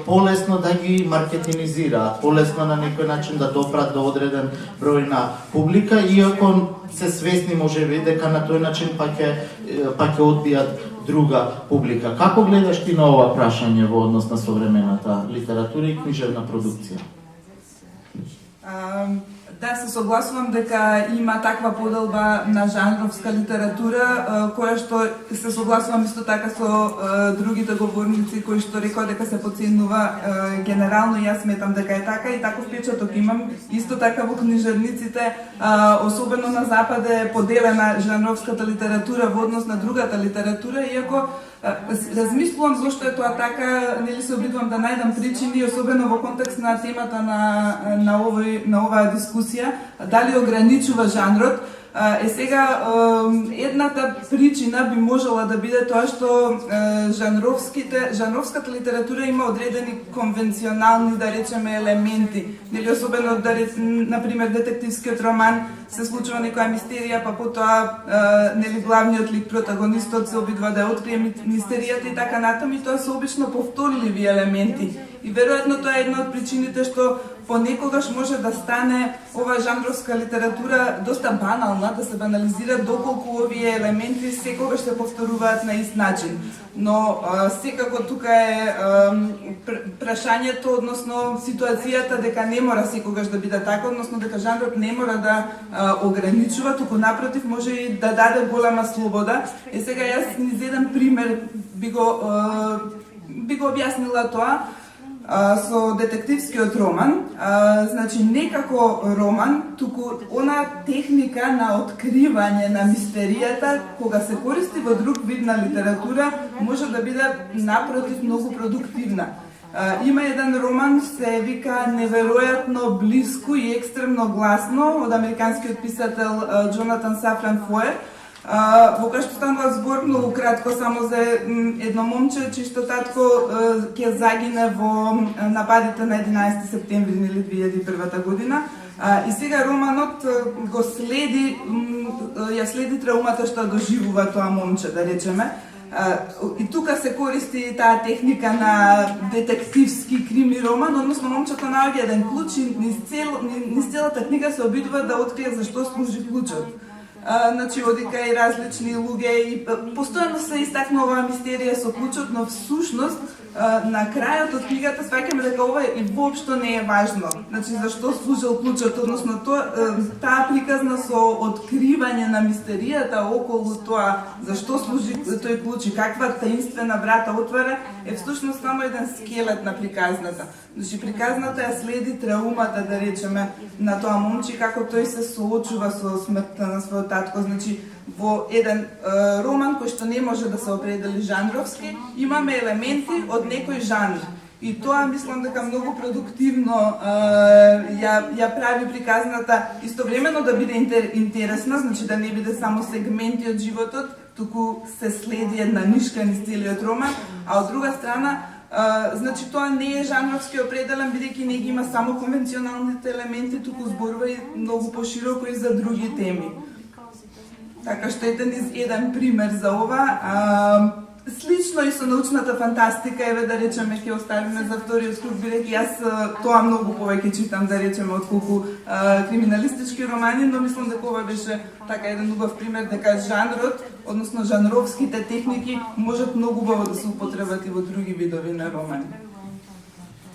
полесно да ги маркетинизираат, полесно на некој начин да допрат до одреден број на публика, иако се свесни можеби дека на тој начин па ќе одбијат друга публика. Како гледаш ти на ова прашање во однос на современата литература и книжевна продукција? Да, се согласувам дека има таква поделба на жанровска литература, која што се согласувам исто така со другите говорници кои што рекоа дека се подценува генерално. Јас сметам дека е така и таков впечаток имам. Исто така во книжевниците, особено на запад е поделена жанровската литература во однос на другата литература, иако размислувам зошто е тоа така, нели се обидувам да најдам причини, особено во контекст на темата на оваа дискусија, дали ограничува жанрот. Сега, едната причина би можела да биде тоа што жанровската литература има одредени конвенционални, да речеме, елементи. Нели, особено, например, детективскиот роман се случува некоја мистерија, па потоа нели главниот лик, протагонистот се обидува да ја открие мистеријата и така натаму, и тоа се обично повторливи елементи. И веројатно тоа е една од причините што понекогаш може да стане оваа жанровска литература доста банална, да се банализира доколку овие елементи секогаш се повторуваат на ист начин. Но секако тука е прашањето, односно ситуацијата дека не мора секогаш да биде така, односно дека жанрот не мора да ограничува, туку напротив може и да даде голема слобода. Сега јас низ еден пример би го објаснила тоа со детективскиот роман. Значи, не како роман, туку она техника на откривање на мистеријата, кога се користи во друг вид на литература, може да биде напротив многу продуктивна. Има еден роман, се вика Неверојатно блиску и екстремно гласно, од американскиот писател Джонатан Сафран Фоер, во кој што станува збор многу кратко само за едно момче, чишто татко ќе загине во нападите на 11 септември или 2001 година. И сега романот го следи, ја следи траумата што доживува тоа момче, да речеме. И тука се користи таа техника на детективски крими роман, односно момчето наоѓа еден клуч и низ целата книга се обидува да открие зашто служи клучот. Значи, оди кај различни луѓе и постојано се истакнува мистерија со клучот, но всушност на крајот од книгата сваќаме дека ова и воопшто не е важно. Значи, зашто служил клучот, односно таа приказна со откривање на мистеријата околу тоа зашто служи тој клуч и каква таинствена врата отвара, е всушност само еден скелет на приказната. Значи, приказната ја следи траумата, да речеме, на тоа момче, како тој се соочува со смртта на својот татко. Значи, во еден роман кој што не може да се определи жанровски, имаме елементи од некој жанр. И тоа мислам дека многу продуктивно ја прави приказната истовремено да биде интересна, значи да не биде само сегменти од животот, туку се следи една нишка низ целиот роман, а од друга страна значи тоа не е жанровски определен, бидејќи не ги има само конвенционалните елементи, туку зборува и многу пошироко и за други теми. Така што ете низ еден пример за ова. Слично и со научната фантастика, еве да речеме ќе оставиме за вториот круг, бидејќи јас тоа многу повеќе читам, да речеме, отколку криминалистички романи, но мислам дека ова беше така еден убав пример дека жанрот, односно жанровските техники можат многу убаво да се употребат и во други видови на романи.